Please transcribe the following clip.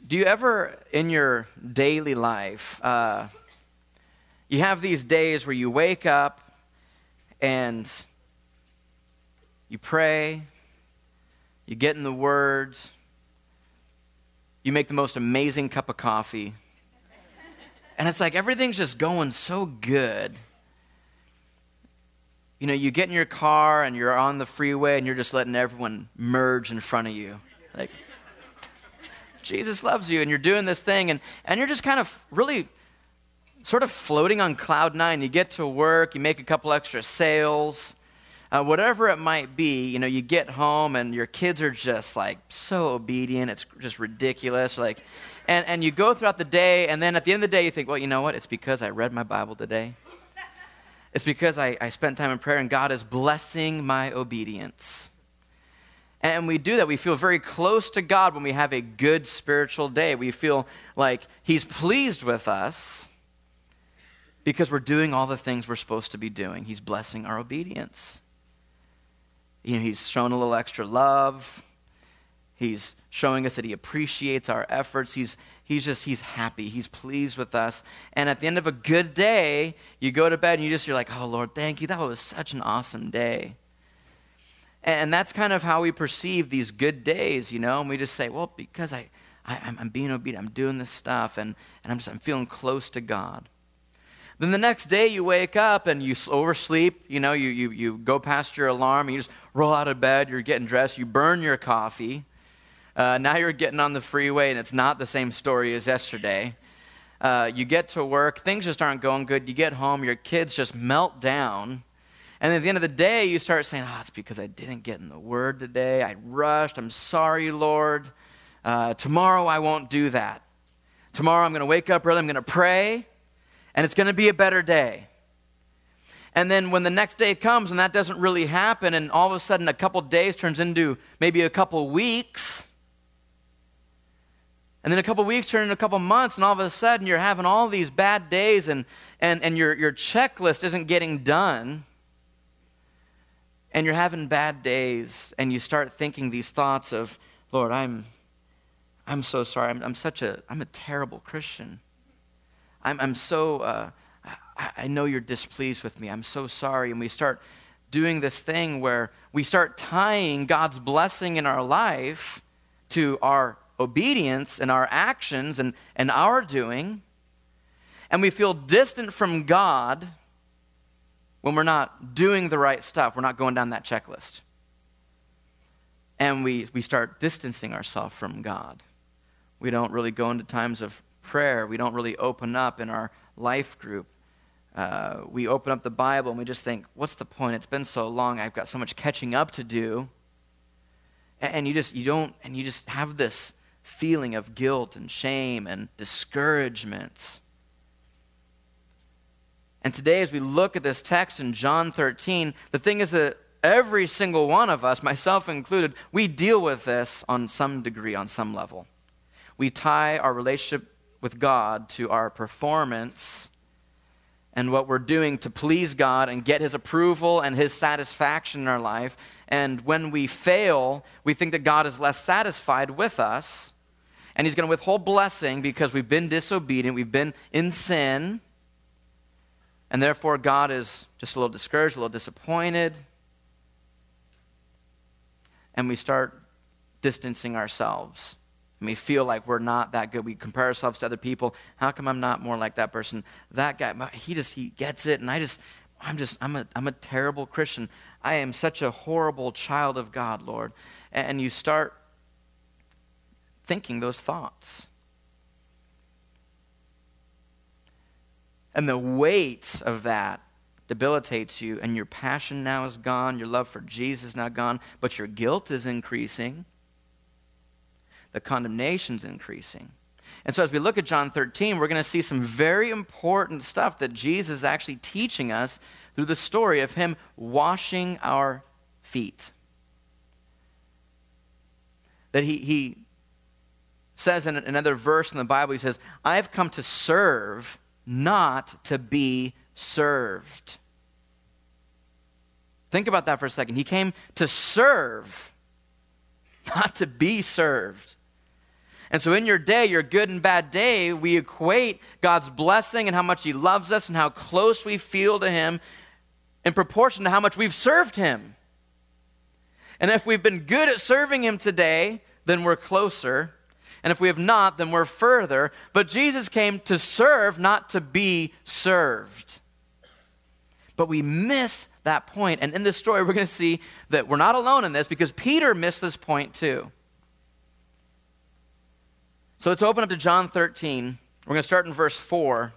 Do you ever, in your daily life, you have these days where you wake up and you pray, you get in the Word, you make the most amazing cup of coffee, and it's like everything's just going so good. You know, you get in your car and you're on the freeway and you're just letting everyone merge in front of you. Like, Jesus loves you, and you're doing this thing, and you're just kind of really sort of floating on cloud nine. You get to work, you make a couple extra sales, whatever it might be. You know, you get home and your kids are just like so obedient, it's just ridiculous. Like, and you go throughout the day, and then at the end of the day you think, well, you know what? It's because I read my Bible today. It's because I spent time in prayer, and God is blessing my obedience. And we do that. We feel very close to God when we have a good spiritual day. We feel like He's pleased with us because we're doing all the things we're supposed to be doing. He's blessing our obedience. You know, He's shown a little extra love. He's showing us that He appreciates our efforts. He's happy. He's pleased with us. And at the end of a good day, you go to bed and you're like, oh, Lord, thank you. That was such an awesome day. And that's kind of how we perceive these good days, you know. And we just say, well, because I'm being obedient, I'm doing this stuff, and I'm feeling close to God. Then the next day you wake up and you oversleep, you know, you go past your alarm, and you just roll out of bed, you're getting dressed, you burn your coffee. Now you're getting on the freeway, and it's not the same story as yesterday. You get to work, things just aren't going good. You get home, your kids just melt down. And then at the end of the day, you start saying, it's because I didn't get in the Word today. I rushed. I'm sorry, Lord. Tomorrow I won't do that. Tomorrow I'm going to wake up early. I'm going to pray, and it's going to be a better day. And then when the next day comes and that doesn't really happen, and all of a sudden a couple days turns into maybe a couple weeks, and then a couple weeks turn into a couple months, and all of a sudden you're having all these bad days, and your checklist isn't getting done. And you're having bad days, and you start thinking these thoughts of, Lord, I'm so sorry. I'm a terrible Christian. I know you're displeased with me. I'm so sorry. And we start doing this thing where we start tying God's blessing in our life to our obedience and our actions and our doing. And we feel distant from God when we're not doing the right stuff. We're not going down that checklist. And we start distancing ourselves from God. We don't really go into times of prayer. We don't really open up in our life group. We open up the Bible and we just think, what's the point? It's been so long. I've got so much catching up to do. And you just have this feeling of guilt and shame and discouragement. And today, as we look at this text in John 13, the thing is that every single one of us, myself included, we deal with this on some degree, on some level. We tie our relationship with God to our performance and what we're doing to please God and get His approval and His satisfaction in our life. And when we fail, we think that God is less satisfied with us, and He's going to withhold blessing because we've been disobedient, we've been in sin. And therefore, God is just a little discouraged, a little disappointed. And we start distancing ourselves. And we feel like we're not that good. We compare ourselves to other people. How come I'm not more like that person? That guy, he gets it, and I'm a terrible Christian. I am such a horrible child of God, Lord. And you start thinking those thoughts. And the weight of that debilitates you, and your passion now is gone, your love for Jesus is now gone, but your guilt is increasing. The condemnation's increasing. And so as we look at John 13, we're going to see some very important stuff that Jesus is actually teaching us through the story of Him washing our feet. That he says in another verse in the Bible, He says, I've come to serve, not to be served. Think about that for a second. He came to serve, not to be served. And so in your day, your good and bad day, we equate God's blessing and how much he loves us and how close we feel to him in proportion to how much we've served him. And if we've been good at serving him today, then we're closer. And if we have not, then we're further. But Jesus came to serve, not to be served. But we miss that point. And in this story, we're going to see that we're not alone in this because Peter missed this point too. So let's open up to John 13. We're going to start in verse 4.